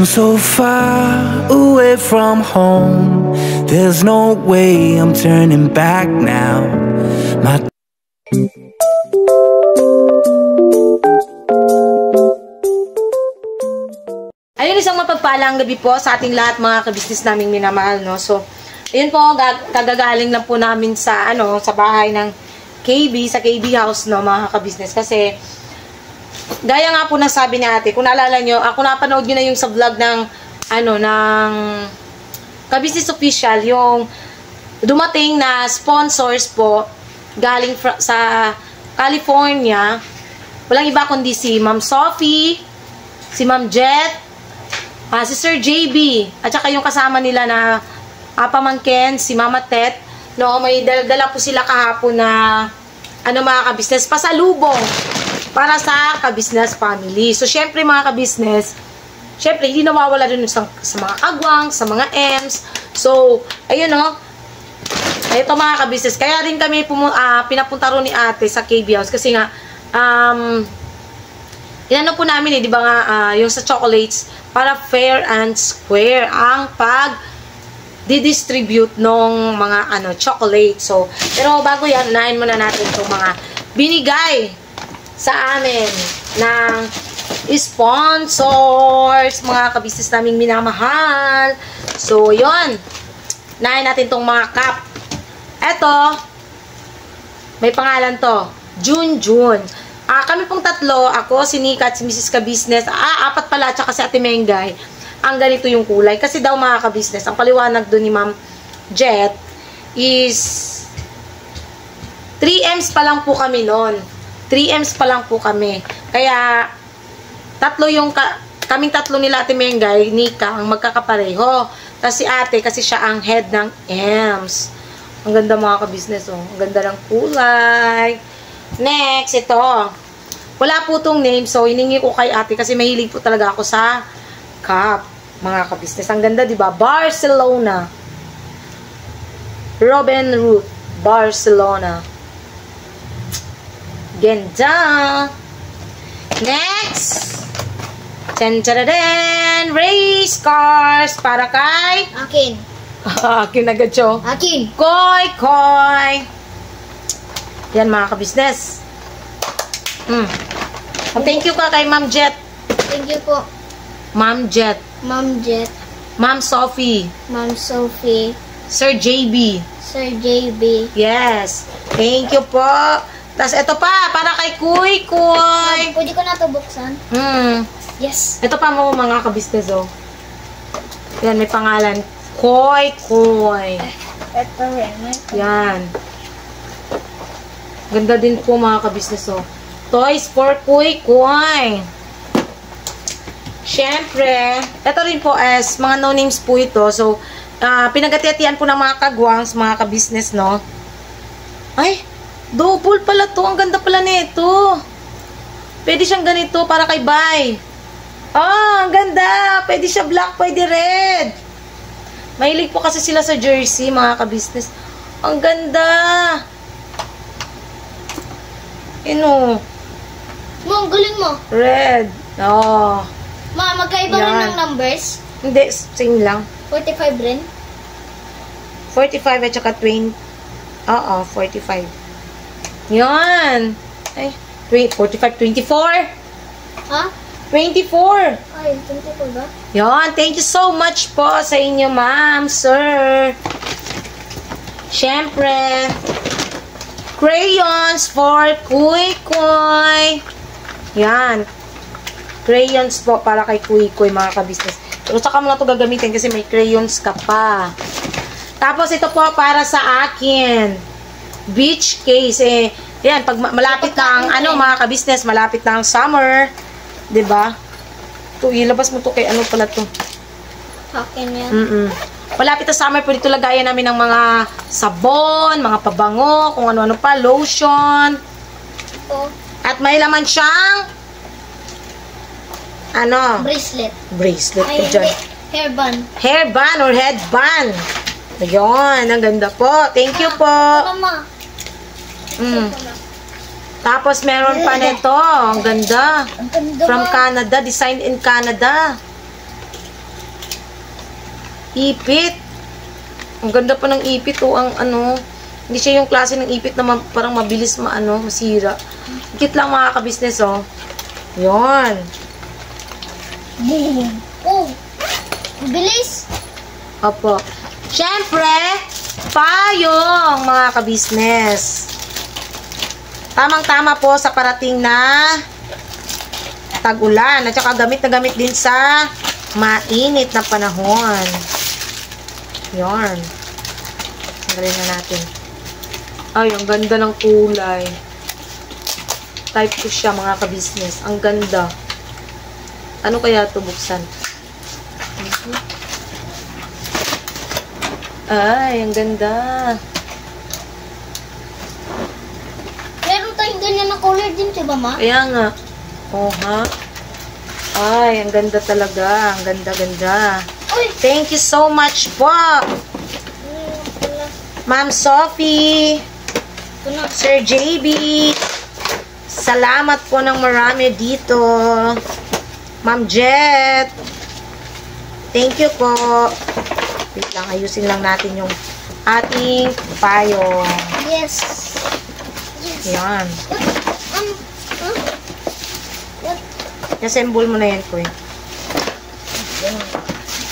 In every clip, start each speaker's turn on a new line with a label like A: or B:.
A: I'm so far away from home. There's no way I'm turning back now. My
B: Ayun, isang mapagpalang gabi po sa ating lahat mga kabisnes naming minamahal, no? So, ayun po, kagagaling lang po namin sa, sa bahay ng KB, sa KB house, no, mga kabisnes. Kasi, gaya nga po nasabi ni ate, kung naalala nyo, ako napanood nyo na yung sa vlog ng, ng Kabisnes Official, yung dumating na sponsors po, galing sa California, walang iba kundi si Ma'am Sophie, si Ma'am Jet, si Sir JB, at saka yung kasama nila na pamangkin, si Mama Tet, no, may dala po sila kahapon na, mga kabisnes, pasalubong para sa kabisnes family. So, syempre mga kabisnes, syempre, hindi nawawala dun sa mga agwang, sa mga M's. So, ayun, no, ito mga kabisnes, kaya rin kami pinapunta rin ni ate sa KB House kasi nga, inano po namin di ba nga, yung sa chocolates, para fair and square ang pag-distribute nung mga chocolate. So, pero bago yan, unahin muna natin itong mga binigay sa amin ng sponsors, mga kabisnes naming minamahal. So, yun. Unahin natin itong mga cup. Eto, may pangalan to. Junjun. Kami pong tatlo, ako, si Nika at si Mrs. Kabisnes, apat pala, tsaka si Ate Mengay, ang ganito yung kulay. Kasi daw mga kabisnes, ang paliwanag doon ni Ma'am Jet is 3Ms pa lang po kami noon. 3Ms pa lang po kami. Kaya, kaming tatlo nila Ate Mengay, Nika, ang magkakapareho. Kasi ate, kasi siya ang head ng M's. Ang ganda mga kabisnes, oh. Ang ganda ng kulay. Next, ito. Wala po itong name, so hiningi ko kay ate kasi mahilig po talaga ako sa cup, mga kabisnes. Ang ganda, di ba? Barcelona. Robin Root, Barcelona. Ganda. Next. Tantaradan. Race cars para kay
C: akin.
B: Akin agad siya.
C: Akin.
B: Koy, koy. Yan mga kabisnes. Thank you ka kay Ma'am Jet.
C: Thank you po.
B: Ma'am Jet.
C: Ma'am Jet.
B: Ma'am Sophie.
C: Ma'am Sophie.
B: Sir JB.
C: Sir JB.
B: Yes. Thank you po. Tapos ito pa, para kay Kuy Kuy.
C: Pwede ko na ito buksan? Yes.
B: Ito pa mga kabisnes, oh. Yan, may pangalan. Koy Koy.
C: Ito rin.
B: Yan. Ganda din po mga kabisnes, oh. Toys for Kuy Kuy. Siyempre, ito rin po as mga no-names po ito. So, pinagatiatian po ng mga kagwangs, mga kabisnes, no? Ay, double pala to. Ang ganda pala nito. Pwede siyang ganito para kay Bay. Ang ganda. Pwede siya black, pwede red. Mahilig po kasi sila sa jersey, mga kabisnes. Ang ganda.
C: Mom, galing mo.
B: Red. Oh.
C: Ma, magkaiba rin ng numbers?
B: Hindi, same lang.
C: 45 rin?
B: 45 at saka 20. Oo, 45. Yan. Ay, 45, 24.
C: Ha?
B: 24.
C: Ay, 24 ba?
B: Yan. Thank you so much po sa inyo, ma'am, sir. Siyempre, crayons for Kuy Kuy. Yan. Crayons po para kay Kuy Kuy, mga kabisnes. Pero saka mo na ito gagamitin kasi may crayons ka pa. Tapos ito po para sa akin. Beach case. Yan, pag malapit na ang, mga kabisnes, malapit na ang summer. 'Di ba? Ito, ilabas mo to kay pala to.
C: Akin yan.
B: Malapit na summer, pwede ito lagayan namin ng mga sabon, mga pabango, kung ano-ano pa, lotion.
C: Ito.
B: At may laman siyang
C: bracelet.
B: Bracelet po
C: Ay,
B: dyan.
C: Hairband.
B: Hairband or headband. Ayun, ang ganda po. Thank you po.
C: Mama.
B: Tapos meron pa nito. Ang ganda.
C: Ang ganda.
B: From Canada. Designed in Canada. Ipit. Ang ganda pa ng ipit, oh. Ang ano, hindi siya yung klase ng ipit na parang mabilis masira. Cute lang mga ka-business, oh. Yun.
C: Boom. Oh. Bilis.
B: Opo. Siyempre, payong mga ka-business. Tamang-tama po sa parating na tag-ulan. At saka gamit na gamit din sa mainit na panahon. Yarn. Tanggalin na natin. Ay, ang ganda ng kulay. Type ko siya mga ka-business. Ang ganda. Ano kaya ito buksan? Ay, ang ganda.
C: Meron tayong ganyan na color din, diba, ma?
B: Kaya nga. Oh, ha? Ay, ang ganda talaga. Ang ganda-ganda.
C: Uy!
B: Thank you so much po, Ma'am Sophie,
C: Ito na.
B: Sir JB. Salamat po ng marami dito. Ma'am Jet. Thank you po. Wait lang, ayusin lang natin yung ating payong.
C: Yes. Yes.
B: Yan.
C: Huh? What?
B: Assemble mo na yan, Kuya.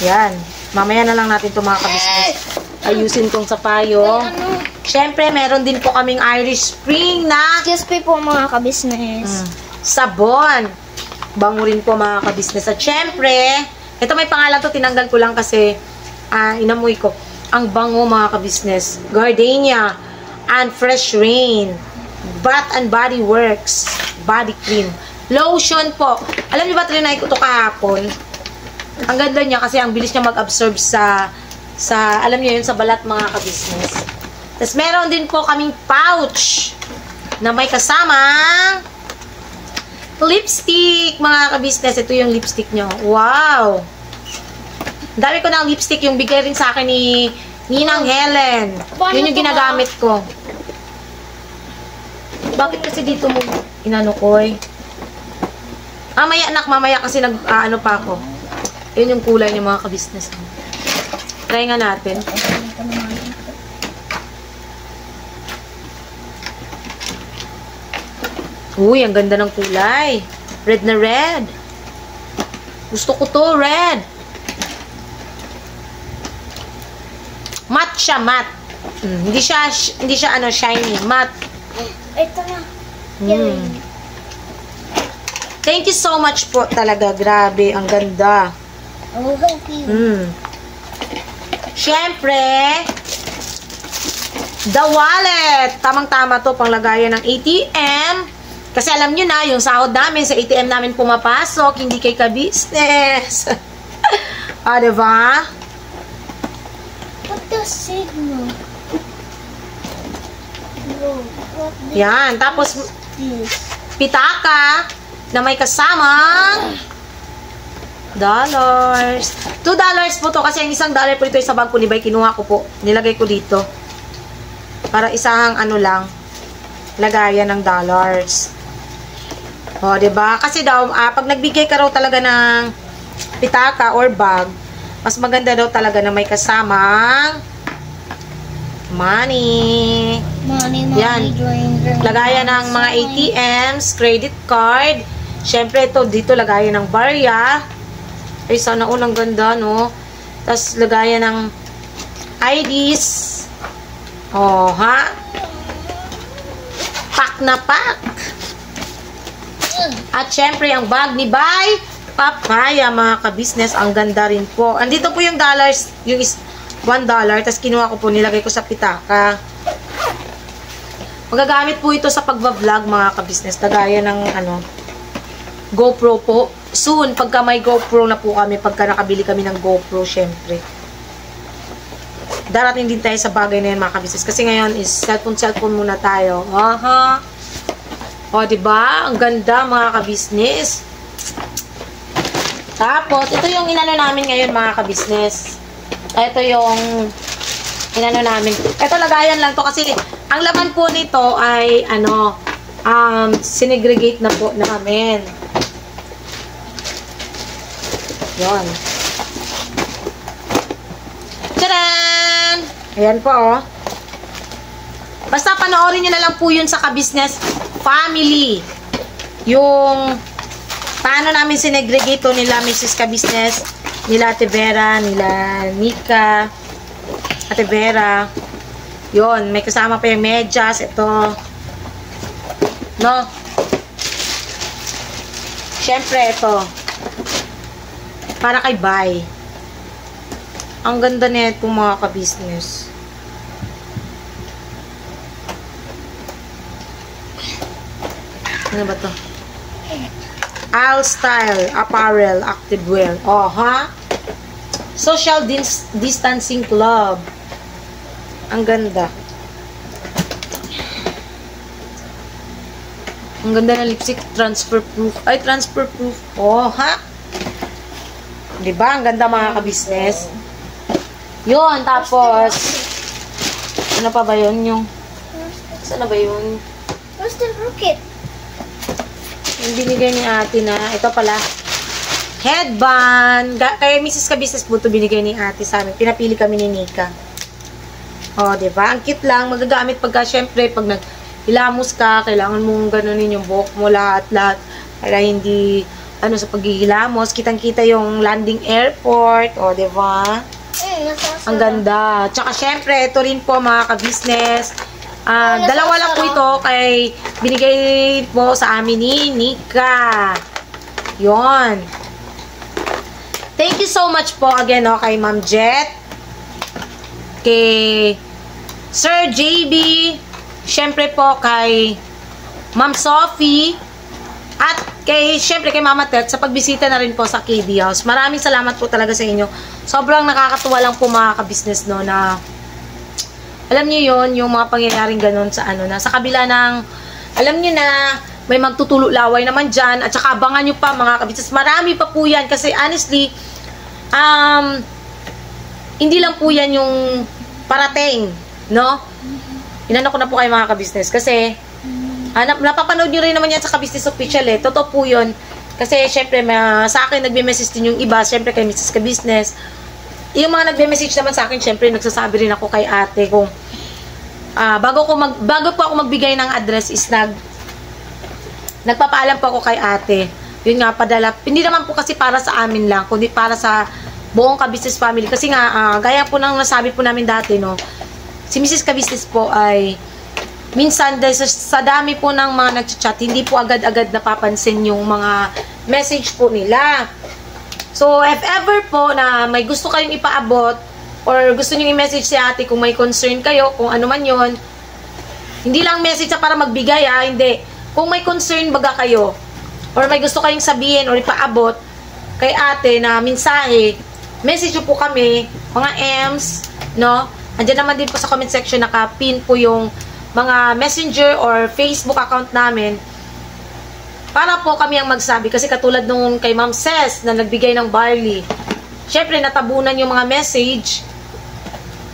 B: Yan. Mamaya na lang natin ito mga kabisnes. Ayusin tong sa payong.
C: Ano?
B: Siyempre, meron din po kaming Irish Spring na
C: Excuse me po mga kabisnes.
B: sabon. Bango rin po mga kabisnes. At syempre, ito may pangalan to, tinanggal ko lang kasi inamoy ko. Ang bango mga kabisnes. Gardenia and Fresh Rain. Bath and Body Works. Body Cream. Lotion po. Alam niyo ba, trinay ko to kahapon? Ang ganda niya kasi ang bilis niya mag-absorb sa alam niyo yun, sa balat mga kabisnes. Tapos meron din po kaming pouch na may kasamang lipstick, mga kabisnes. Ito yung lipstick nyo. Wow! Dami ko ng lipstick. Yung bigay rin sa akin ni Ninang Helen.
C: Paano
B: Yun yung
C: to,
B: ginagamit ko. Bakit kasi dito mo inano ko eh? Mamaya anak, mamaya kasi ano pa ako. Yun yung kulay ng mga kabisnes. Try nga natin. Uy, ang ganda ng kulay. Red na red. Gusto ko to, red. Matte siya, matte. Hindi siya ano, shiny, matte.
C: Ito na.
B: Thank you so much po talaga. Grabe, ang ganda.
C: Oh, thank you.
B: Siyempre, the wallet. Tamang-tama to, panglagayan ng ATM. Kasi alam nyo na, yung sahod namin sa ATM namin pumapasok, hindi kay ka-business. Diba?
C: What the signal? Bro, what
B: Yan. Tapos,
C: this?
B: pitaka na may kasamang dollars. $2 po to kasi ang isang dollar po ito sa bag po ni Bay. Kinuha ko po. Nilagay ko dito. Para isang ano lang, lagayan ng dollars. O, diba? Kasi daw, pag nagbigay ka raw talaga ng pitaka or bag, mas maganda daw talaga na may kasamang money.
C: Money,
B: Yan.
C: drain.
B: Lagayan ng mga ATMs, credit card. Siyempre, ito, dito lagayan ng barya. Ay, sana all ang ganda, no? Tapos, lagayan ng IDs. Oh, ha? Pack na pack. At syempre, ang bag ni Bay Papaya, mga ka-business. Ang ganda rin po. Andito po yung dollars, yung $1. Tapos, kinuha ko po, nilagay ko sa pitaka. Magagamit po ito sa pagbablog, mga ka-business. Lagayan ng, ano, GoPro po. Soon, pagka may GoPro na po kami, pagka nakabili kami ng GoPro, syempre. Darating din tayo sa bagay na yan, mga ka-business. Kasi ngayon is cellphone muna tayo. Aha. O, diba? Ang ganda, mga ka-business. Tapos, ito yung inano namin ngayon, mga ka-business. Ito yung inano namin. Ito, lagayan lang to kasi ang laman po nito ay, ano, sinegregate na po namin. Yun. Ayan po, oh. Basta panoorin nyo na lang po yun sa Ka-Business Family. Yung paano namin sinegregate nila Mrs. Ka-Business, nila Ate Vera, nila Nika, Ate Vera. Yun, may kasama pa yung medyas. Ito. No? Siyempre, ito. Para kay Bay. Ang ganda nito mga Ka-Business. Ano ba to? All Style Apparel Activewear. Oh, ha? Social Distancing Club. Ang ganda. Ang ganda ng lipstick. Transfer proof. Ay, transfer proof. Oh, ha? Diba? Ang ganda mga Ka-Business. Yun, tapos ano pa ba yun? Yung saan na ba yun?
C: Where's the rocket?
B: Yung binigay ni ate na, ito pala, headband. Kaya Mrs. Ka-Business po ito binigay ni ate sa amin. Pinapili kami ni Nika. O, diba? Ang cute lang. Magagamit pagka, syempre, pag naghilamos ka, kailangan mong ganunin yung buhok mo lahat. Kaya hindi, ano, sa paghihilamos, kitang-kita yung landing airport. O, diba? Ang ganda. Tsaka, syempre, ito rin po, mga Ka-Business. Dalawa lang po ito kay binigay po sa amin ni Nika. Yon. Thank you so much po again kay Ma'am Jet, kay Sir JB, syempre po kay Ma'am Sophie, at syempre kay Mama Tet sa pagbisita na rin po sa KB House. Maraming salamat po talaga sa inyo. Sobrang nakakatuwa lang po mga Ka-Business no na alam niyo yon yung mga pangyayaring ganun sa ano na sa kabila ng alam niyo na may magtutulo laway naman dyan at saka abangan niyo pa mga Ka-Business. Marami pa po yan kasi honestly hindi lang po yan yung parating, no? Inano ko na po kayo mga Ka-Business kasi napapanood niyo rin naman yan sa Ka-Business Official eh. Totoo po yun kasi syempre sa akin nagme-message din yung iba syempre kay Mrs. Ka-Business. Yung mga nagme-message naman sa akin, syempre nagsasabi rin ako kay ate kung bago po ako magbigay ng address is nagpapaalam po ako kay ate. Yun nga, padala. Hindi naman po kasi para sa amin lang, kundi para sa buong Ka-Business family. Kasi nga, gaya po ng nasabi po namin dati, no, si Mrs. Ka-Business po ay minsan sa dami po ng mga nag-chat, hindi po agad-agad napapansin yung mga message po nila. So, if ever po na may gusto kayong ipaabot or gusto nyo i-message si ate kung may concern kayo, kung ano man yon, hindi lang message para magbigay hindi. Kung may concern baga kayo or may gusto kayong sabihin or ipaabot kay ate na mensahe, message po kami, mga M's, no? Andiyan naman din po sa comment section naka-pin po yung mga messenger or Facebook account namin para po kami ang magsabi. Kasi katulad nung kay Ma'am Ces na nagbigay ng barley, syempre natabunan yung mga message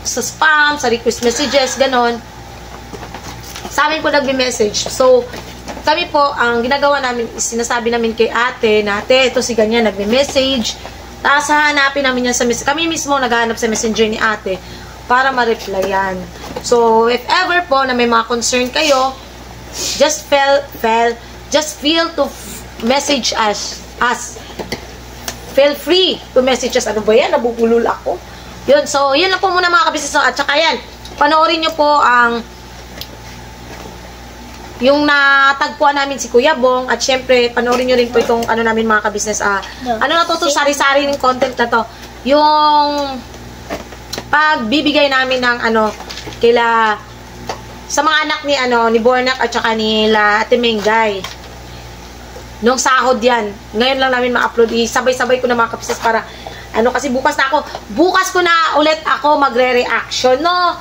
B: sa spam, sa request messages, ganon. Sa amin po nagbe-message. So, kami po, ang ginagawa namin is sinasabi namin kay ate na, ate, ito si ganyan, nagbe-message. Tapos hahanapin namin yan sa message. Kami mismo naghahanap sa messenger ni ate para ma-replyan. So, if ever po na may mga concern kayo, just feel to message us. Feel free to message us. Ano ba yan? Nabubulol ako. Yun. So, yun lang po muna mga Ka-Business. At saka yan, panoorin nyo po yung natagpuan namin si Kuya Bong. At syempre, panoorin nyo rin po itong ano namin mga Ka-Business. Ano na to? Sari-sari ng content na to. Yung pagbibigay namin ng sa mga anak ni Bornak at saka nila Ate Mengay. Nung sahod yan. Ngayon lang namin ma-upload. Sabay-sabay ko na mga Ka-Business para kasi bukas ko na ulit ako magre-reaction, no?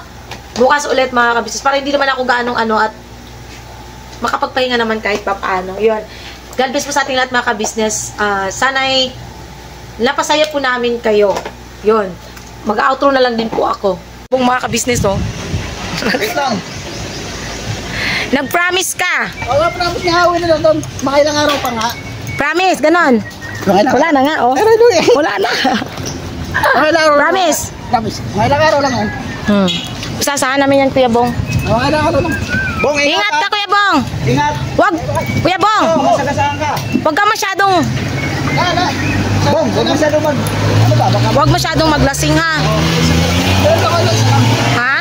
B: Bukas ulit mga Ka-Business para hindi naman ako gaanong at makapagpahinga naman kahit papaano. Yun. God bless po sa ating lahat mga Ka-Business. Sana'y napasaya po namin kayo. Yun. Mag-outro na lang din po ako. Kung mga Ka-Business,
D: Wait lang.
B: Nag-promise ka.
D: Promise ni Howie na doon. Makailang araw pa nga.
B: Promise, ganon. Wala na nga,
D: Pero doon
B: Wala na.
D: Makailang araw.
B: Promise.
D: Promise. Makailang araw lang yan.
B: Sasaan namin yan, Kuya Bong.
D: Ano. Bong,
B: Ingat ka, Kuya Bong.
D: Ingat.
B: Wag, Kuya Bong.
D: Masagasaan ka.
B: Wag ka masyadong,
D: Bong, huwag masyado mag... Ano ba? Baka...
B: wag masyadong maglasing ha. Ha?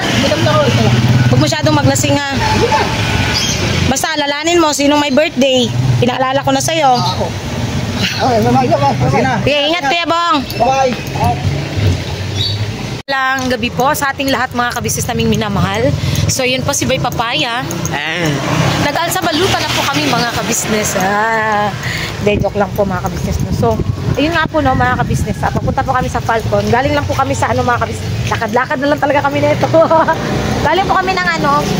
B: Huwag masyadong maglasing ha. Basta alalanin mo, sino may birthday. Pinaalala ko na sa'yo.
D: Okay, sige na.
B: Okay, ingat, Kuya Bong.
D: Bye-bye.
B: Lang gabi po sa ating lahat mga kabisnes naming minamahal. So yun po si Bay Papaya. Nag-alsa balutan na po kami mga kabisnes. Joke lang po mga kabisnes. So, ayun nga po no mga kabisnes. Papunta po kami sa Falcon. Galing lang po kami sa mga kabisnes. Lakad-lakad na lang talaga kami nito. Galing po kami ng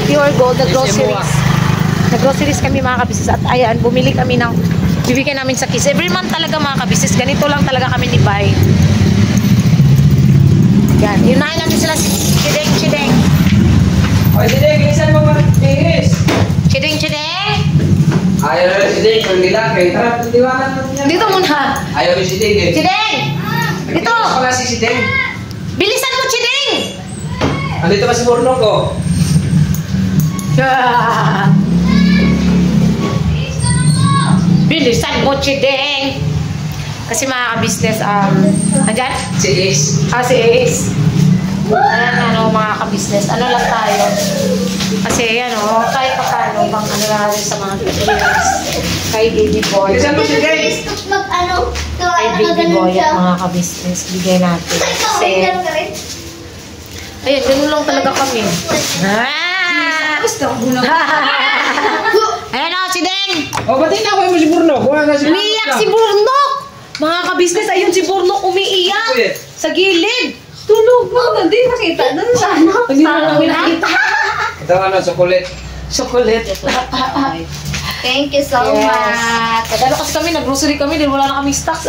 B: Pure Gold, na groceries. Nag-groceries kami mga kabisnes. At ayan, bumili kami ng bibigyan namin sa kids. Every month talaga mga kabisnes. Ganito lang talaga kami ni Bay. Yan, yunahin natin sila Chideng.
E: Oy, Chideng, bilisan mo mag-tingis.
B: Chideng.
E: Ayaw na si Chideng, kung nila, kaya tara, tiwanan mo niya.
B: Dito muna.
E: Ayaw ni si Chideng eh.
B: Chideng! Dito!
E: Nagtiwas pala si Chideng.
B: Bilisan mo, Chideng!
E: Andito pa si Burno ko.
B: Bilisan mo, Chideng! Kasi mga ka-business, andyan?
E: Si Ace.
B: Si Ace. Ayan, mga ka-business. Ano lang tayo? Kasi, kahit pa paano, bang lang natin sa mga tutorials. Kay Baby Boy.
E: Bilisan mo si Chideng.
B: Kay Baby Boy at mga ka-business. Bigay natin. Kasi, ayun, ganun lang talaga kami. Ayan o, si Deng!
E: O, ba't tinaway mo si Burno?
B: Umiiyak si Burnok! Mga ka-business, ayun si Burnok umiiyak! Sa gilid! Tulog mo! Hindi nakita doon sa Hindi na namin nakita.
E: Ito sukulit.
B: Chocolate.
C: Thank you so much.
B: Kadalo kasi kami, nag-grocery kami, din wala na kami stocks.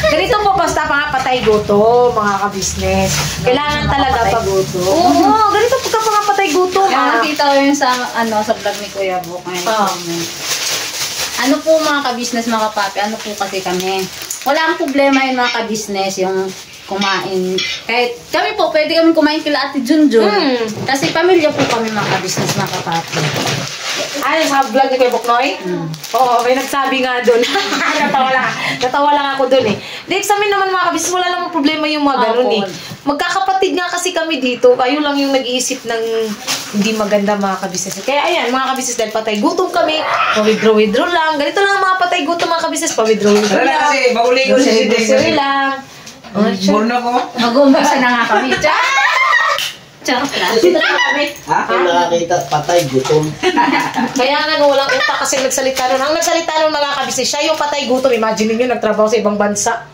B: Ganito po basta patay gutom, mga ka-business. Kailangan talaga pag-gutom. Oo, ganito pagka patay gutom.
F: Nakita ko yun sa vlog ni Kuya Bok. Ano po mga ka-business, mga kapapi, ano po kasi kami. Wala ang problema yun mga ka-business, yung kumain. Kahit kami po, pwede kami kumain kila Ate Junjun. Kasi pamilya po kami mga ka-business, mga kapapi.
B: Ay, sa vlog ni Kuya Boknoy? Oo, may nagsabi nga doon. Natawa lang ako doon eh. Di, sa amin naman mga kabisnes, wala namang problema yung mga ganun eh. Magkakapatid nga kasi kami dito, kayo lang yung nag-iisip ng hindi maganda mga kabisnes. Kaya ayan, mga kabisnes, dahil patay gutom kami, pa-withdraw lang. Ganito lang ang mga patay gutom mga kabisnes, pa-withdraw lang.
E: Wala kasi, bahuli ko si Chideng.
B: Grocery lang.
E: Burno ko.
F: Mag-uumpisa na nga kami. Charot lang.
B: Dito lang kami.
D: Kung nakakita, patay, gutom.
B: Kaya nga walang utak kasi nagsalita nun. Ang nagsalita nun mga kabisnes, siya yung patay gutom. Imagine niyo nagtrabaho sa ibang bansa.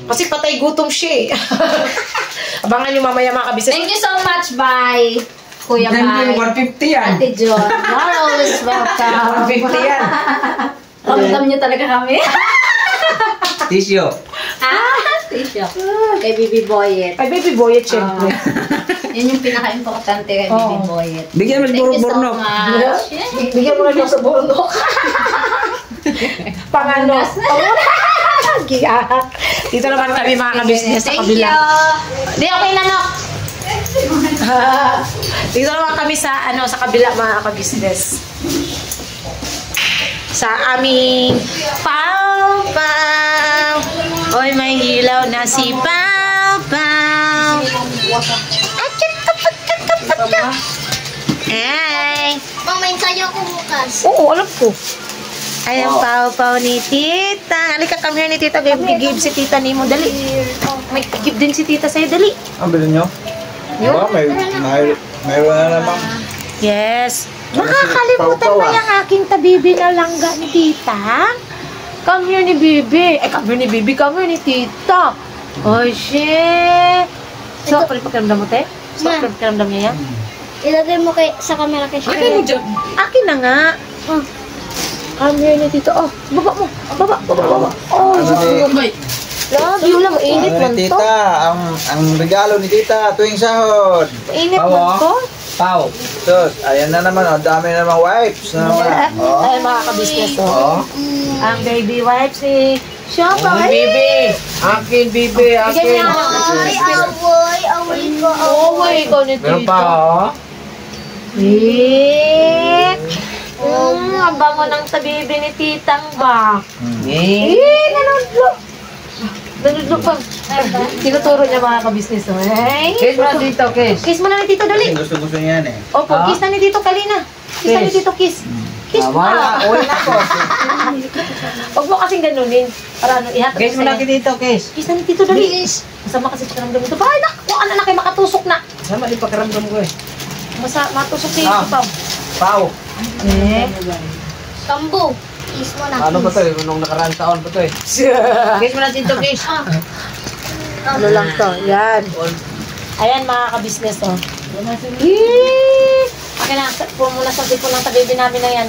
B: Kasi patay gutom siya eh. Abangan nyo mamaya mga kabisnes.
F: Thank you so much, bye. Kuya
E: Then
F: Bye.
E: 150 yan.
F: Ate John. You're always welcome.
E: 150 yan.
F: Ramdam niyo talaga kami.
E: Tissue.
F: Tisyo. Kay Bibi Boyet.
B: Ay, Baby Boy, syempre.
F: Yun yung pinaka-importante kay Bibi Boyet.
E: Bigyan mo si
F: Thank you so
E: Burno.
F: much.
B: Bigyan mo na lang sa burnok. Pangano. Giyak. Dito naman kami mga kabisnes sa
F: Thank
B: kabila.
F: you.
B: Di, okay na no. Dito naman kami sa sa kabila mga kabisnes. Sa aming Pau Pau. Oy, may hilaw na si Pau Pau. Ay.
C: Mama, ensayo ko bukas.
B: Oo, alam ko. Ay, ang Pau Pau ni Tita. Halika, come here ni Tita. Give si Tita ni mo. Dali. May give din si Tita sa'yo. Dali.
D: Ang bilhin nyo? Diba? Mayroon na naman.
B: Yes. Nakakalimutan mo yung aking tabibi na langga ni Tita. Come here ni Bibi. Come here ni Bibi. Come here ni Tita. Oh, shit. So, pakiramdam mo, te? So, pakiramdam niya yan?
C: Ilagay mo sa camera kay Shirley.
B: Akin na nga. Come here ni Tita. Oh, baba mo. Baba. Oh, love you lang. Init man to.
D: Tita, ang regalo ni Tita tuwing sahod.
B: Init man to.
E: Pau.
D: Sus, ayan na naman, ang dami na naman wipes na naman.
B: Ay, mga kabisnes.
D: Oh.
B: Ang baby wipes ni Shoppa.
E: Bibi. Akin, Bibi.
B: Bigyan niya ako.
C: Ay, awoy
B: Oo, ikaw ni
E: Meron
B: Tito.
E: pa, oh.
B: Ang bango ng tabibi ni Titang ba?
E: Eh.
B: Nanudlo. Nanudlo pa. Tinuturo niya mga kabisnes.
E: Kiss mo na dito, kiss.
B: Kiss mo na ni Tito, dali.
D: Gusto niya yan eh.
B: Opo, kiss na ni Tito Kalina. Kiss na ni Tito, kiss. Kiss mo na.
E: Uwi na po.
B: Huwag mo kasing ganunin. Para ano, ihatag
E: Kiss mo na dito, kiss.
B: Kiss na ni Tito, dali. Masama kasi pakiramdam ito. Ay, nakuha na kayo makatusok na.
E: Sama din pakiramdam ko eh.
B: Matusok si Tito Pao.
E: Pao.
C: Kambo. Kiss mo na.
E: Ano ba to eh? Nung nakaraang taon ba to eh? Kiss mo na dito, kiss.
B: Ano lang to, yan. Ayan mga kabisnes, oh. Okay na, po muna sa sipon ng tabibi namin na yan.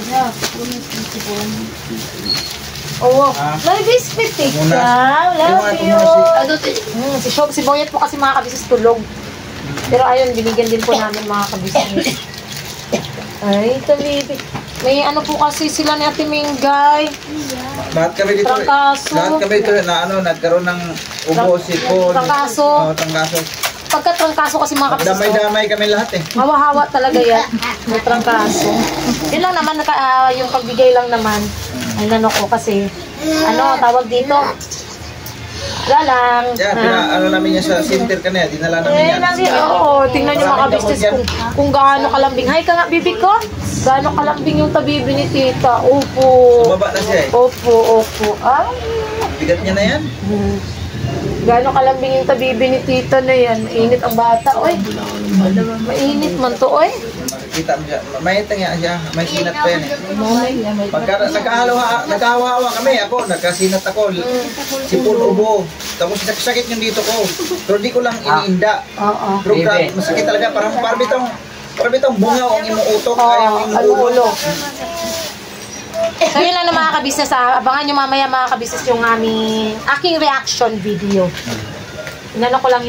B: Oo. May biscuit eh. Love you. Si Boyet po kasi mga kabisnes tulog. Pero ayun, binigyan din po namin mga kabisnes. Ay, tabibi. May ano po kasi sila ni Ate Mingay.
D: Lahat kami dito.
B: Trangkaso.
D: Lahat kami dito na nagkaroon ng ubo, sipon.
B: Trangkaso.
D: Oo, trangkaso.
B: Pagka trangkaso kasi mga kabisnes.
D: Damay-damay kami lahat eh.
B: Hawa-hawa talaga yan. May trangkaso. Yun lang naman, yung pagbigay lang naman. Ay nano ko kasi, tawag dito. Wala lang.
D: Yeah, namin niya sa center kanina, dinala namin yan.
B: Oo, tingnan niyo mga kabisnes kung gaano kalambing. Hay ka nga, bibig ko. Gaano kalambing yung tabibi ni Tita. Opo.
D: Bumaba na siya eh.
B: Opo. Ay.
D: Bigat niya na yan.
B: Gaano kalambing yung tabibi ni Tita na yan. Mainit ang bata, oy. Mainit man to, oy.
D: Makikita mo siya. May tangya siya. May sinat pa yan eh. Pagka nagkahawa-hawa kami. Ako, nagkasinat ako. Sipon, ubo. Tapos sakit yung dito ko. Pero di ko lang iniinda.
B: Oo.
D: Pero grabe, masakit talaga. Parang bitong bungaw ang imong utok.
B: Ang ulo. So yun lang na mga kabisnes, abangan nyo mamaya mga kabisnes yung aking reaction video. Inano ko lang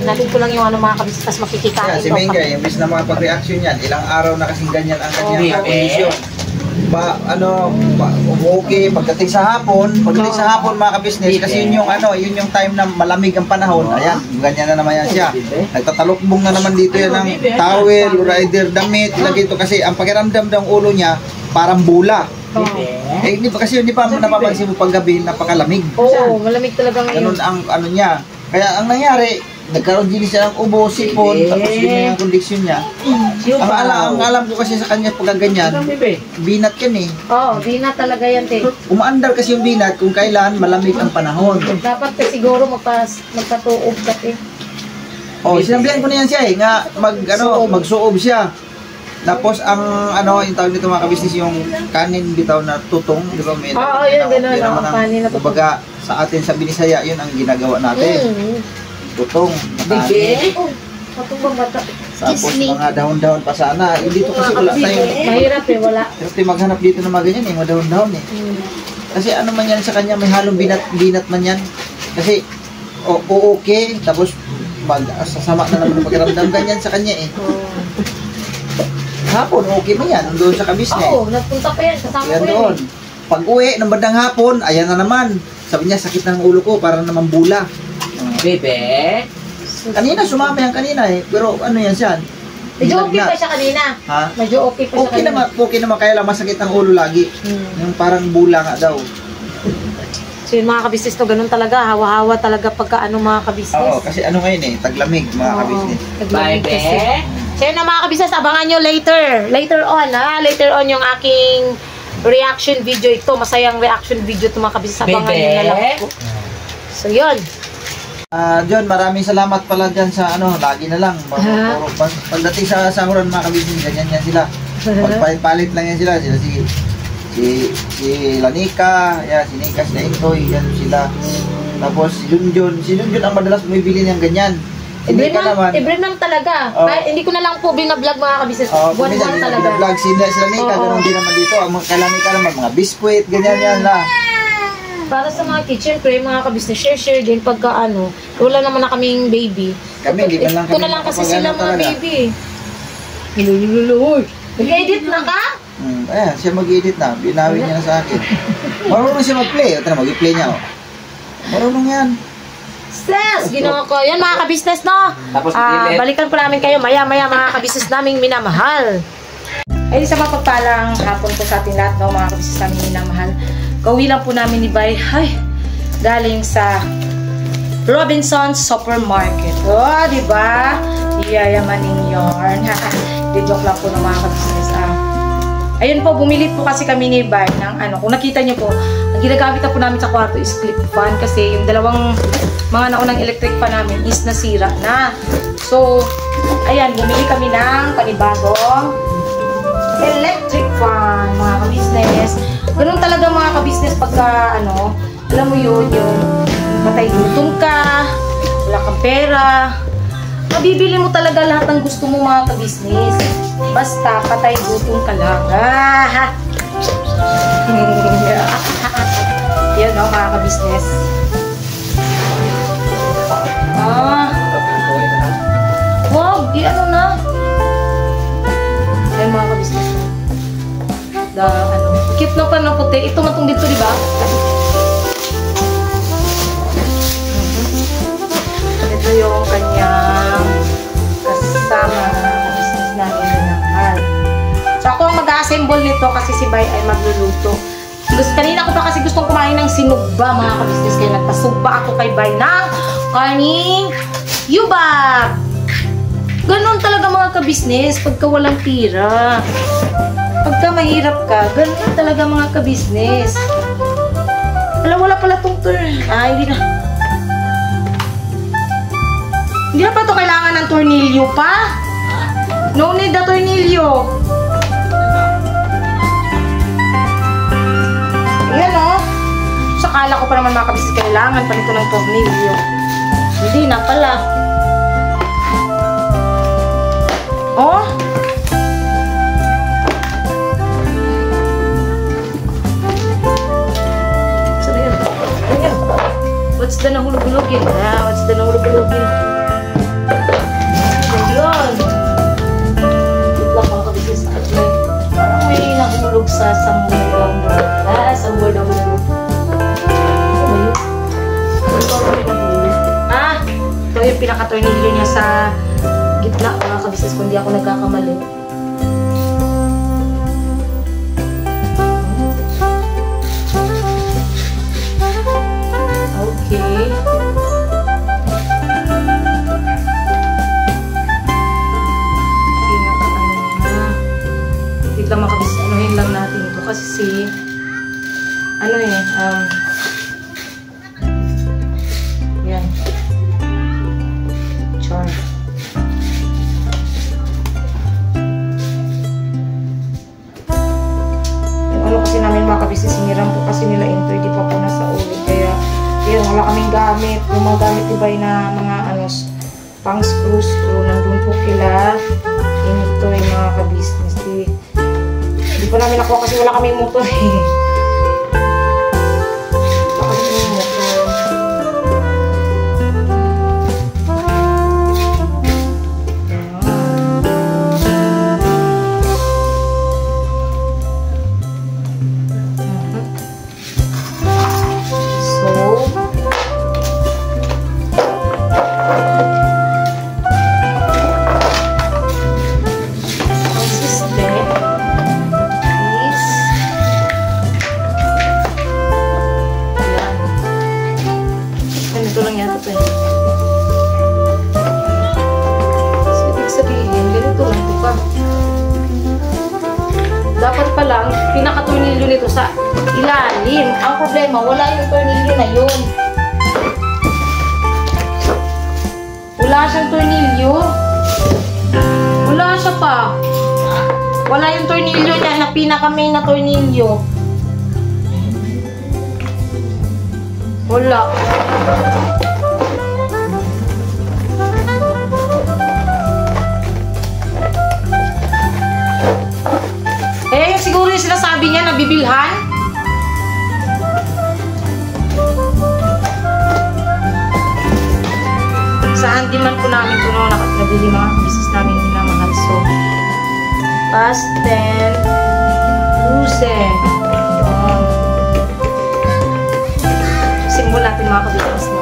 B: natin ko lang yung mga kabisnes, tapos makikikain
D: Si Mengay, imbis na mga pag-reaction yan, ilang araw na kasing ganyan ang kanyang kondisyon. Okay, pagdating sa hapon mga kabisnes, kasi yun yung time na malamig ang panahon, ayan, ganyan na naman yan siya. Nagtatalukbong na naman dito yan ng towel, rider, damit, ilagay ito kasi ang pakiramdam ng ulo niya, parang bula. Hindi pa napapansin mo paggabi, napakalamig.
B: Oo, malamig talaga ngayon.
D: Ganun ang niya. Kaya ang nangyari, nagkaroon din siya ng ubo, sipon, tapos yun yung kondisyon niya. Ang alam ko kasi sa kanya pag ganyan, binat yan eh.
B: Oo, binat talaga yan, te.
D: Umaandar kasi yung binat kung kailan malamig ang panahon.
B: Dapat ka siguro magpatuob ka, te.
D: Sinabihan ko na yan siya eh, nga magsuob siya. Tapos yung tawag nito mga kabisnes, yung kanin bitaw na tutong, di ba?
B: Yun, gano'n, kanin na tutong.
D: Kumbaga, sa atin sa Binisaya, yun ang ginagawa natin. Tutong, kanin.
B: Matumbang bata.
D: Tapos mga dahon-dahon pa sana. Dito kasi wala tayong...
B: Mahirap eh, wala.
D: Pero maghanap dito ng mga ganyan eh, mga dahon-dahon eh. Kasi ano man yan sa kanya, may halong binat man yan. Kasi, okay, tapos sasama na naman ang pakiramdam ganyan sa kanya eh. Hapon, okay man yan, doon sa kabisnes.
B: Oo, nagpunta pa yan, kasama
D: yan
B: ko
D: doon. Pag uwi ng bandang hapon, ayan na naman. Sabi niya, sakit ng ulo ko, para naman bula.
E: Bebe?
D: Kanina, sumama yan kanina eh. Pero ano yan siya?
B: Medyo okay pa siya kanina.
D: Ha?
B: Medyo okay pa siya kanina.
D: Okay naman, kaya lang masakit ang ulo lagi. Yung parang bula nga daw.
B: So yung mga kabisnes to, ganun talaga. Hawa-hawa talaga pagka mga kabisnes.
D: Oo, kasi ganyan eh, taglamig mga kabisnes.
B: Bye, so yun na mga kabisnes, abangan nyo later. Later on yung aking reaction video ito. Masayang reaction video ito mga kabisnes. Abangan nyo na lang po. So yun.
D: John, maraming salamat pala dyan sa lagi na lang. Pagdating sa sahuran mga kabisnes, ganyan yan sila. Pagpalit lang yan sila. Si Lanika, si Nika, si Intoy, yan sila. Tapos si Junjun ang madalas bumibili niyang ganyan.
B: Ibrenam talaga. Hindi ko na lang po binablog mga kabisnes. Buwan-buwan talaga.
D: Binablog sila Nika, ganun din naman dito. Kay Lanika naman, mga biskwit, ganyan yan na.
B: Para sa mga kitchen tray, mga kabisnes, share din pagka wala naman na kaming baby.
D: Kami, di man lang kami.
B: Ito na lang kasi sila mga baby. Hilululoy. Nag-edit na ka?
D: Ayan, siya mag-edit na. Binawin niya na sa akin. Marunong siya mag-play. Ito na, mag-play niya. Marunong yan.
B: Yes, ginawa ko. Yan mga ka-business, no?
E: Tapos,
B: balikan po namin kayo maya-maya mga ka-business naming minamahal. Ay, sa mapagpalang hapon po sa ating lahat, no? Mga ka-business naming minamahal. Kauwi lang po namin ni Bay, galing sa Robinson's Supermarket. Oh, di ba? Iyayamanin yarn. Di joke lang po ng mga ka-business. Ayun po, bumili po kasi kami ni Bay ng kung nakita niyo po, ang ginagamit na po namin sa kwarto is clip fan kasi yung dalawang mga naunang electric fan namin is nasira na. So, ayan, bumili kami ng panibagong electric fan, mga ka-business. Ganun talaga mga ka-business pagka, alam mo yun, yung matay gutom ka, wala kang pera, mabibili mo talaga lahat ng gusto mo mga ka-business. Basta patay gutom ka lang. Yan o mga ka-business. Wag, na. Ayan mga ka-business. Cute na pa ng puti. Ito matong dito, di ba? Ito yung kanyang kasama ka-business namin minamahal. So ako ang mag-assemble nito kasi si Bay ay magluluto. Kanina ko pa kasi gustong kumain ng sinugba mga ka-business kaya nagpasugba ako kay Bay ng karning yubab. Ganon talaga mga ka-business pagka walang tira. Pagka mahirap ka, ganon talaga mga ka-business. Wala pala tong turn. Hindi na. Hindi na pa ito kailangan ng tornilyo pa. No need na tornilyo. Ayan o. Sakala ko pa naman mga ka-business kailangan pa nito ng tornilyo. Hindi na pala. Oh. Sabi yan. Ayan. What's the nahulog-hulogin? What's the nahulog-hulogin? Ayun. Wait lang mga kabisnes. Parang may nahulog sa sambulang. Sambulang daw. Ito yung pinaka-tornilyo niya sa gitna mga kabisnes kung di ako nagkakamali. Okay. Wait lang mga kabisnes, anuhin lang natin ito kasi yan. Char. Kasi namin mga kabisnes, siniram po kasi nila ito, hindi pa po nasa ulit. Kaya, yun, wala kaming gamit. Yung mga gamit ibay na mga pang screw. Nandun po kila. Ito yung mga kabisnes. Hindi pa namin nakuha kasi wala kaming motor eh. Wala kaming motor. Dapat pala, ang pinaka-tornilyo nito sa ilalim. Ang problema, wala yung tornilyo na yun. Wala siyang tornilyo. Wala siya pa. Wala yung tornilyo niya na pinaka-main na tornilyo. Wala. Siguro yung sinasabi niya na bibilhan. Sa handyman po namin ito noon nabili mga business namin minamahal. So, pastel, luce. Simbol natin mga kabigas na.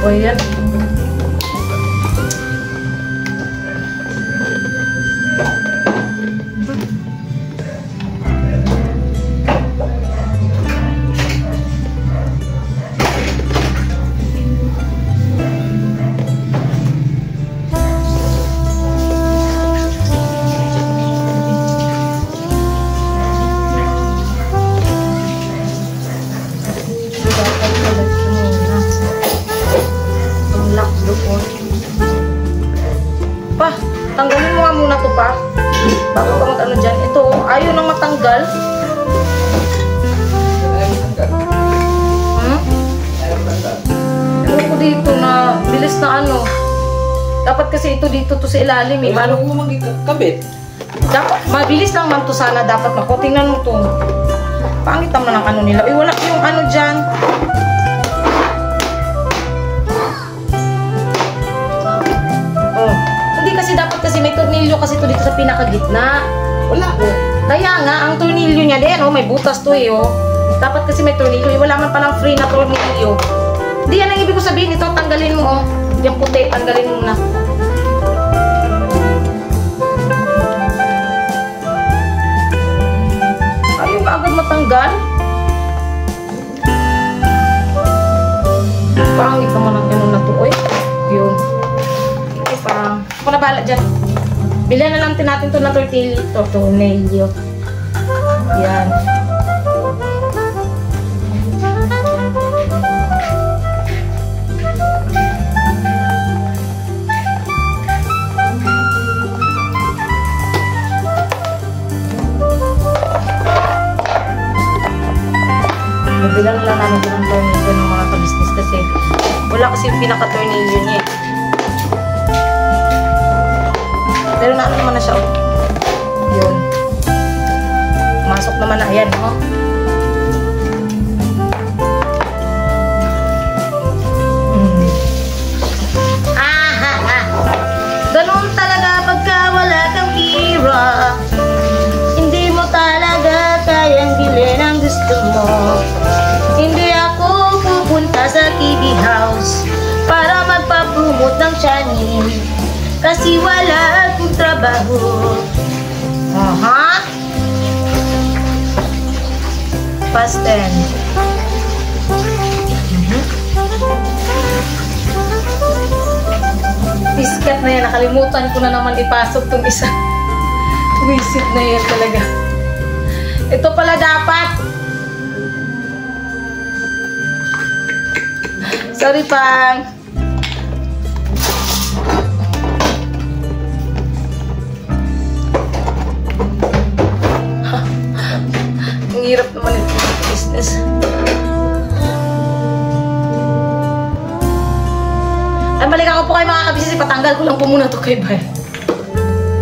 B: ba yan? Pa, tanggalin mo nga muna to pa. Bago ka mag-ano dyan. Ito, ayaw nang matanggal. Hmm? Ano ko dito na bilis na ano. Dapat kasi ito dito to sa ilalim eh.
E: Paano mo magkabit?
B: Dapat, mabilis lang man to sana dapat mako. Tingnan mo to. Pangit naman ang ano nila. Wala yung ano dyan. Oh. Hindi kasi dapat kasi may tornilyo kasi to dito sa pinakagitna.
E: Wala ko.
B: Kaya nga, ang tornilyo niya din, oh, may butas to eh, oh. Dapat kasi may tornilyo. Wala man palang free na tornilyo. Hindi yan ang ibig ko sabihin. Ito, tanggalin mo, oh. Yung puti, tanggalin mo na. Ayaw ka agad matanggal. Pangit naman ang ganun na to, oy. Yun. Okay, parang. Ako na bahala dyan. Bilhan na lang natin to na tornilyo. Yan. Mabilang lang namin ng tornilyo ng mga ka-business kasi wala kasi yung pinaka-tornilyo niya eh. Pero naano naman na siya. Oh. Yun. Masok naman na. Ayan, oh. Ganun talaga pagka wala kang pira. Hindi mo talaga kayang bilhin ang gusto mo. Hindi ako pupunta sa KB House para magpa-promote ng channel. Kasi wala akong trabaho. Aha. Past 10. Biskat na yan. Nakalimutan ko na naman ipasok tong isa. Wisit na yan talaga. Ito pala dapat. Sorry, Pang. Ang hirap naman ito business. Ay, balikan ko po kayo mga kabisnes. Patanggal ko lang po muna ito kay Bay.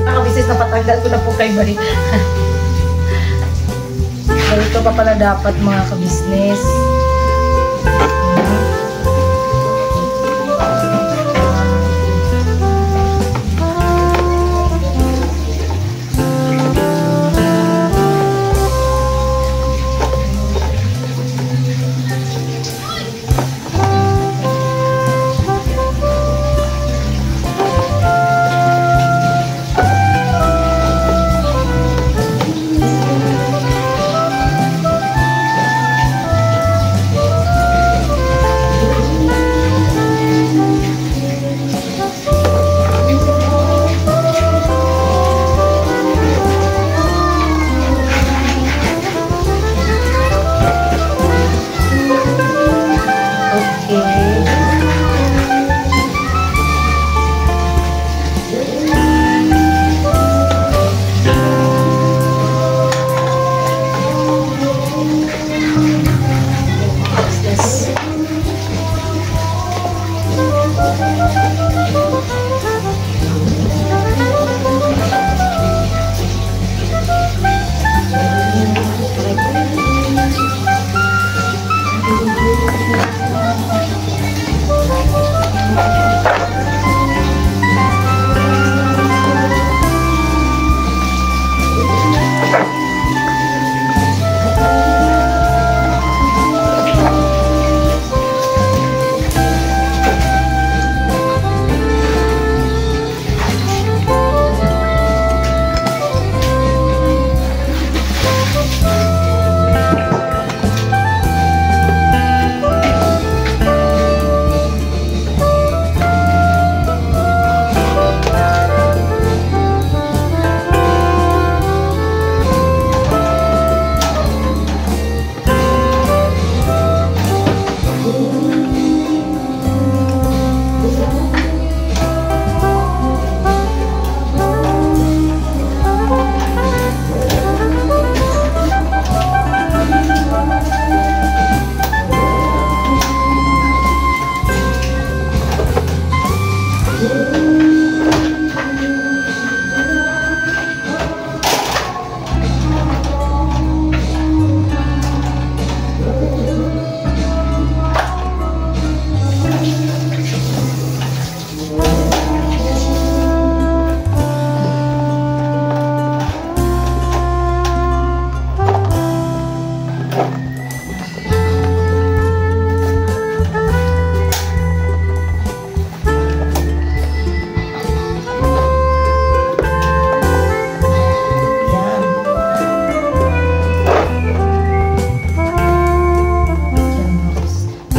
B: Mga kabisnes na patanggal ko na po kay Bay. Ganito pa pala dapat mga kabisnes.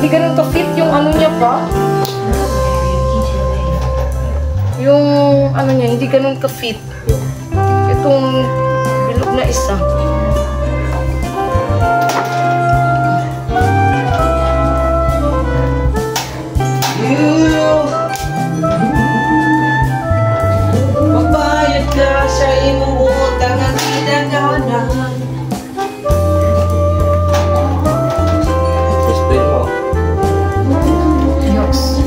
B: ganun ka-fit yung ano niya pa. Yung ano niya, hindi ganun ka-fit. Itong bilog na isa.
E: Magbayad ka sa imuutang ang tinaganan. Explain mo.
B: Yoks.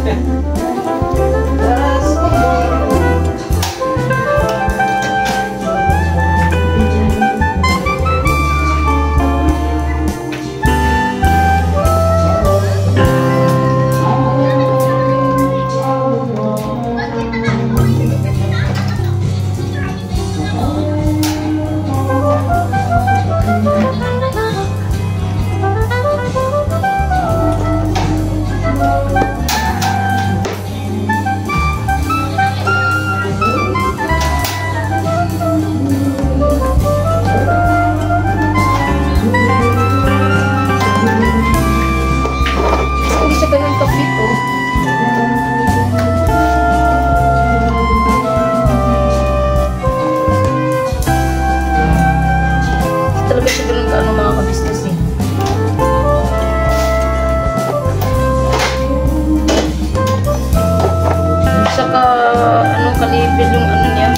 B: Hindi siya ganun ka-fit, oh. Talaga siya ganun ka, ano, mga ka-business, eh. Hindi siya ka, ano, ka-label yung ano niya.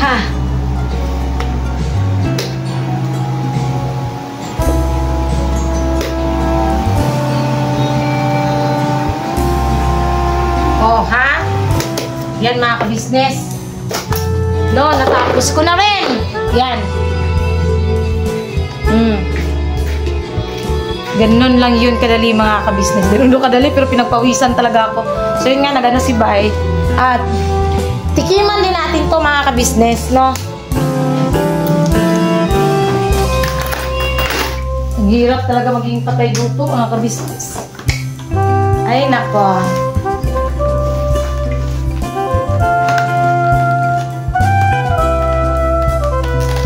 B: Ha? Oh, ha? Yan mga ka-business. No, natapos ko na rin. Yan. Ganun lang yun kadali mga ka-business. Ganun kadali pero pinagpawisan talaga ako. So yun nga, nagano si Bay. At tikiman din natin to mga ka-business, no? Ang hirap talaga maging patay luto mga ka-business. Ay, nako.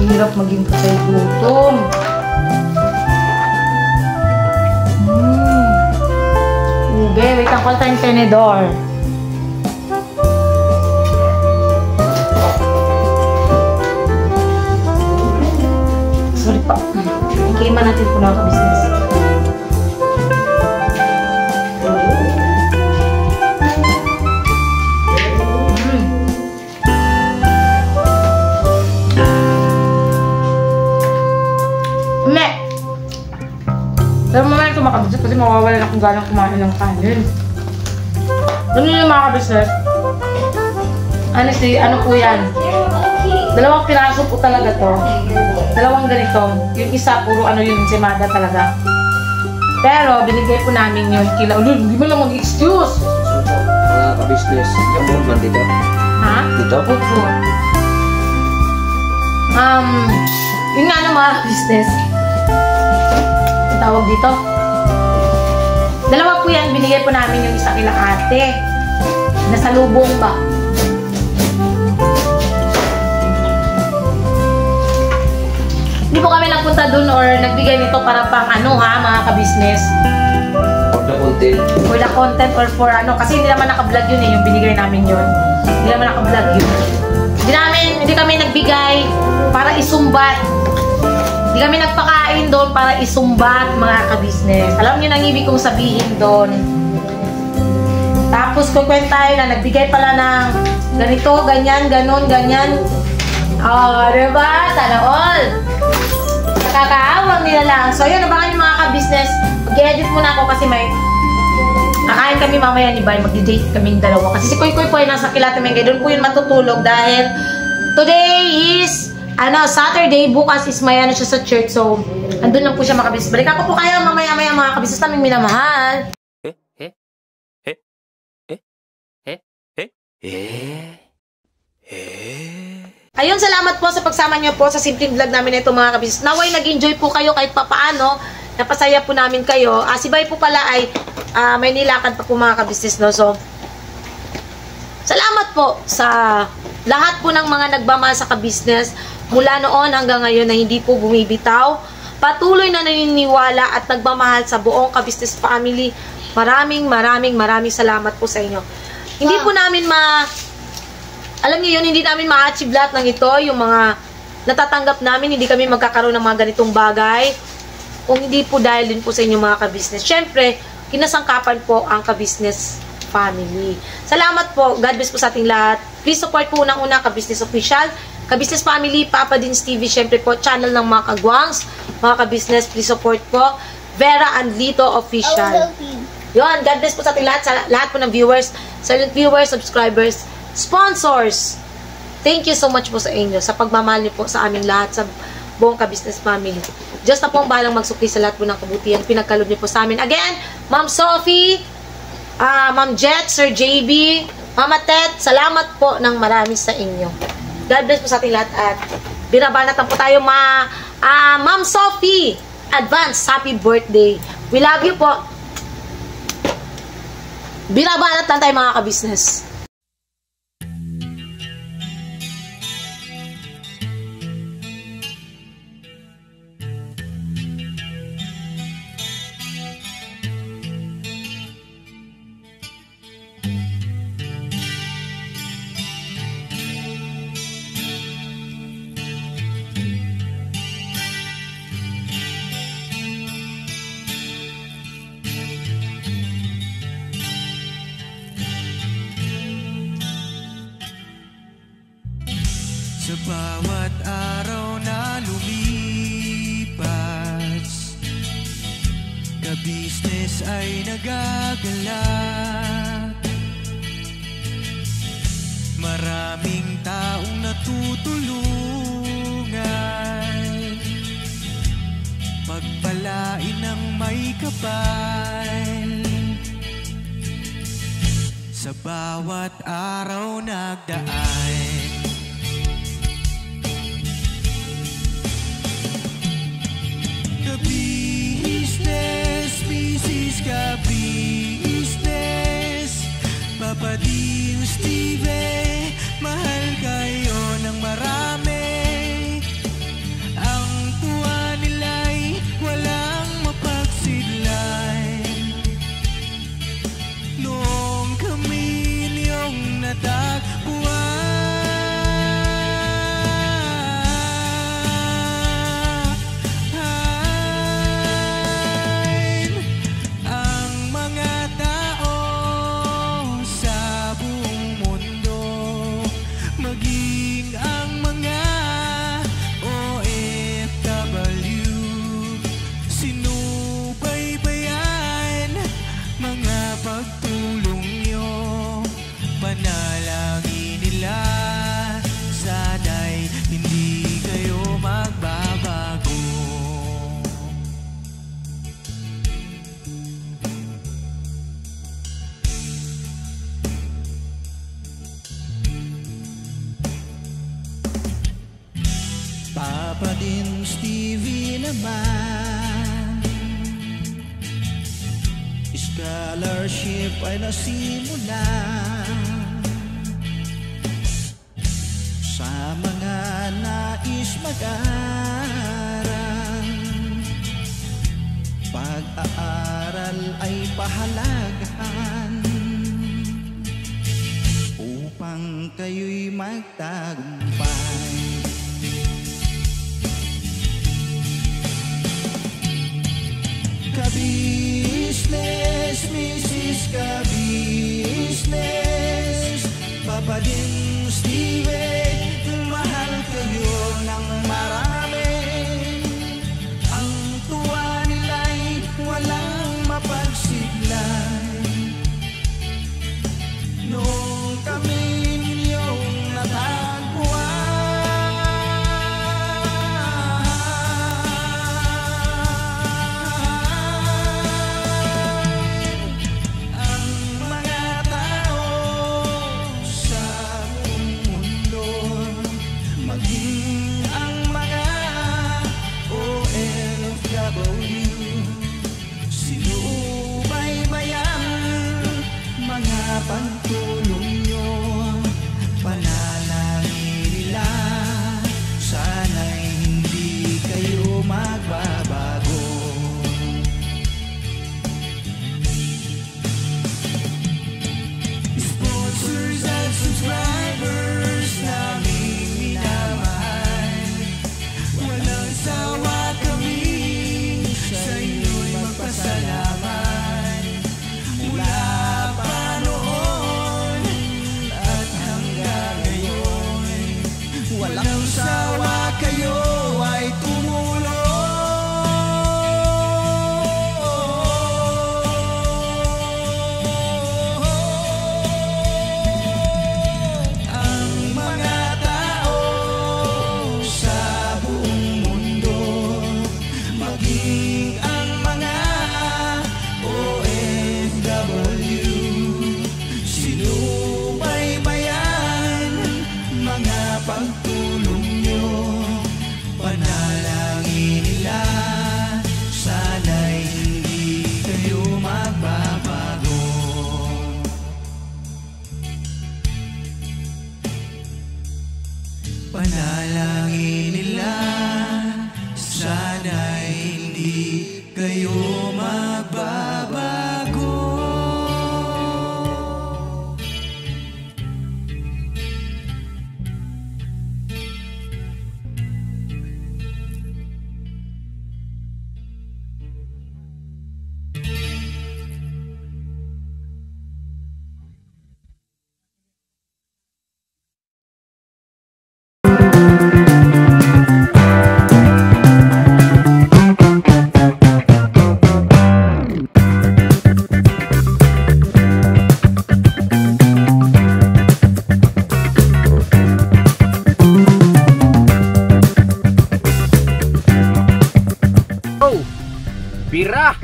B: Hirap maging patay gutom. Ube, wait ang kwalta yung tenedor. Sorry pa. Ikiman natin po na ka-business. Pero mamaya ito makabisnes kasi mawawalan akong ganang kumain ng kanin. Ganun yung mga kabisnes. Honestly, ano po yan? Dalawang piraso po talaga to. Dalawang ganito. Yung isa, puro ano yun, ensimada talaga. Pero, binigay po namin yun kila. Hindi mo lang mag-excuse.
E: Mga ka-business, yung food man dito.
B: Ha?
E: Dito?
B: Food. Yun nga ano mga business. Tawag dito. Dalawa po yan, binigay po namin yung isa kila ate. Nasa lubong ba? Hindi po kami nagpunta dun or nagbigay nito para pang ano ha, mga ka-business.
E: For the content.
B: For the content or for ano, kasi hindi naman naka-vlog yun eh, yung binigay namin yun. Hindi naman naka-vlog yun. Hindi kami nagbigay para isumbat. Hindi kami nagpakain doon para isumbat mga ka-business. Alam niyo nang ibig kong sabihin doon. Tapos kukwentahin na nagbigay pala ng ganito, ganyan, ganon, ganyan. Oh, diba? Sana all. Nakakaawang nila lang. So yun, abangan yung mga ka-business. Mag-edit muna ako kasi may Kakain kami mamaya ni Bay, mag-date kaming dalawa. Kasi si Kuy Kuy po ay nasa Kilate Mengay. Doon po yun matutulog dahil today is, Saturday. Bukas is may siya sa church. So, andun lang po siya makabis. Balikan ko po kayo mamaya-maya mga kabisnes naming minamahal. Ayun, salamat po sa pagsama niyo po sa simpleng vlog namin na ito mga kabisnes. Naway nag-enjoy po kayo kahit papaano. Napasaya po namin kayo. Si Bay po pala ay may nilakad pa po mga kabisnes, no? So, salamat po sa lahat po ng mga nagmamahal sa kabisnes mula noon hanggang ngayon na hindi po bumibitaw. Patuloy na naniniwala at nagmamahal sa buong kabisnes family. Maraming salamat po sa inyo. Hindi po namin alam niyo yun, hindi namin ma-achieve lahat ng ito. Yung mga natatanggap namin, hindi kami magkakaroon ng mga ganitong bagay. Kung hindi po dahil din po sa inyo mga kabisnes. Siyempre, kinasangkapan po ang kabisnes family. Salamat po. God bless po sa ating lahat. Please support po unang-una Kabisnes Official, Kabisnes Family, Papa Dins TV, siyempre po, channel ng mga kagwangs, mga kabisnes, please support po. Vera and Lito Official. Yun, God bless po sa ating lahat, sa lahat po ng viewers, silent viewers, subscribers, sponsors. Thank you so much po sa inyo, sa pagmamahal niyo po sa aming lahat, sa buong kabisnes family. Diyos na po ang bahalang magsukli sa lahat po ng kabutihan. Pinagkaloob niyo po sa amin. Again, Ma'am Sophie, Ma'am Jet, Sir JB, Mama Ted, salamat po ng marami sa inyo. God bless po sa ating lahat at binabanatan po tayo, Ma'am Sophie, advance happy birthday. We love you po. Binabanatan tayo mga kabisnes.
A: Sa bawat araw na lumipas, kabisnes ay nagagalak. Maraming taong natutulungan, pagpalain ng may kapal. Sa bawat araw nagdaan, kabisnes, Mrs. Kabisnes, Papa Dins TV, mahal kayo ng marami. Ang tuwa nila'y walang mapagsidlay. Noong kami niyong natagpuan, Papa Dins TV naman, scholarship ay nasimulan sa mga nais mag-aral. Pag-aaral ay pahalagahan upang kayo'y magtagumpay. Kabisnes, Mrs. Kabisnes, Papa Dins TV, mahal kayo ng marami. Ang tuwa nila'y walang mapagsiglay. kayo magbabago.
G: Bira!